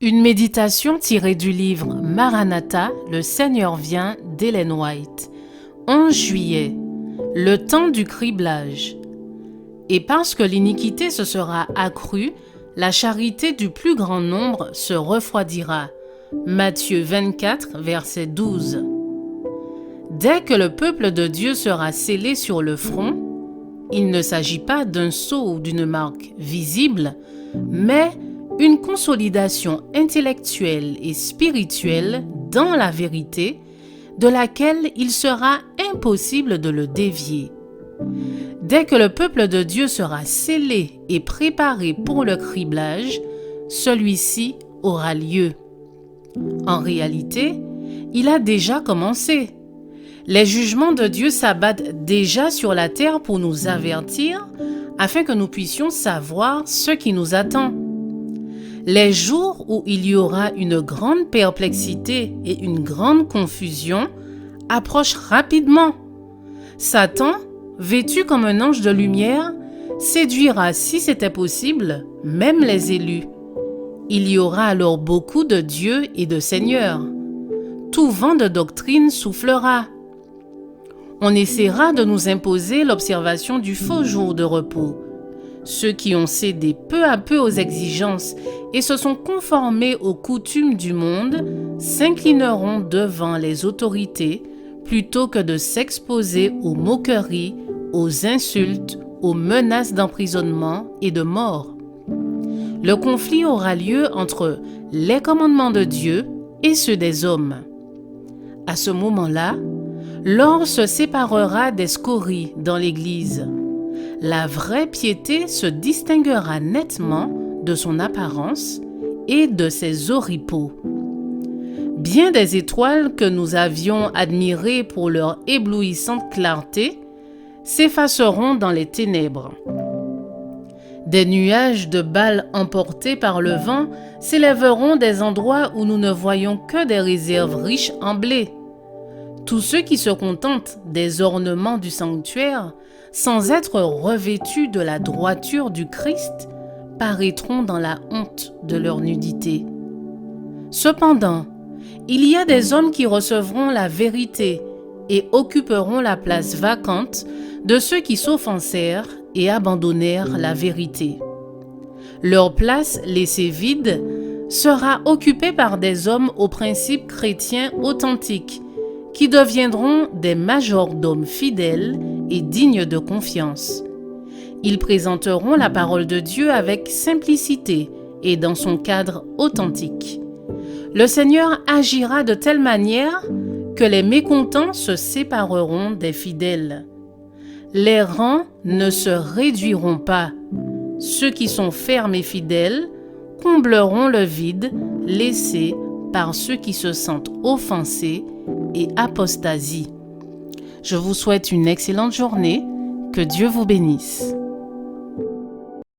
Une méditation tirée du livre Maranatha, le Seigneur vient d'Ellen White. 11 juillet, le temps du criblage. Et parce que l'iniquité se sera accrue, la charité du plus grand nombre se refroidira. Matthieu 24, verset 12. Dès que le peuple de Dieu sera scellé sur le front, il ne s'agit pas d'un sceau ou d'une marque visible, mais une consolidation intellectuelle et spirituelle dans la vérité, de laquelle il sera impossible de le dévier. Dès que le peuple de Dieu sera scellé et préparé pour le criblage, celui-ci aura lieu. En réalité, il a déjà commencé. Les jugements de Dieu s'abattent déjà sur la terre pour nous avertir, afin que nous puissions savoir ce qui nous attend. Les jours où il y aura une grande perplexité et une grande confusion approchent rapidement. Satan, vêtu comme un ange de lumière, séduira, si c'était possible, même les élus. Il y aura alors beaucoup de dieux et de seigneurs. Tout vent de doctrine soufflera. On essaiera de nous imposer l'observation du faux jour de repos. Ceux qui ont cédé peu à peu aux exigences et se sont conformés aux coutumes du monde s'inclineront devant les autorités plutôt que de s'exposer aux moqueries, aux insultes, aux menaces d'emprisonnement et de mort. Le conflit aura lieu entre les commandements de Dieu et ceux des hommes. À ce moment-là, l'or se séparera des scories dans l'Église. La vraie piété se distinguera nettement de son apparence et de ses oripeaux. Bien des étoiles que nous avions admirées pour leur éblouissante clarté s'effaceront dans les ténèbres. Des nuages de balles emportés par le vent s'élèveront des endroits où nous ne voyons que des réserves riches en blé. Tous ceux qui se contentent des ornements du sanctuaire, sans être revêtus de la droiture du Christ, paraîtront dans la honte de leur nudité. Cependant, il y a des hommes qui recevront la vérité et occuperont la place vacante de ceux qui s'offensèrent et abandonnèrent la vérité. Leur place laissée vide sera occupée par des hommes aux principes chrétiens authentiques, qui deviendront des majordomes fidèles et dignes de confiance. Ils présenteront la parole de Dieu avec simplicité et dans son cadre authentique. Le Seigneur agira de telle manière que les mécontents se sépareront des fidèles. Les rangs ne se réduiront pas. Ceux qui sont fermes et fidèles combleront le vide laissé par ceux qui se sentent offensés et apostasie. Je vous souhaite une excellente journée. Que Dieu vous bénisse.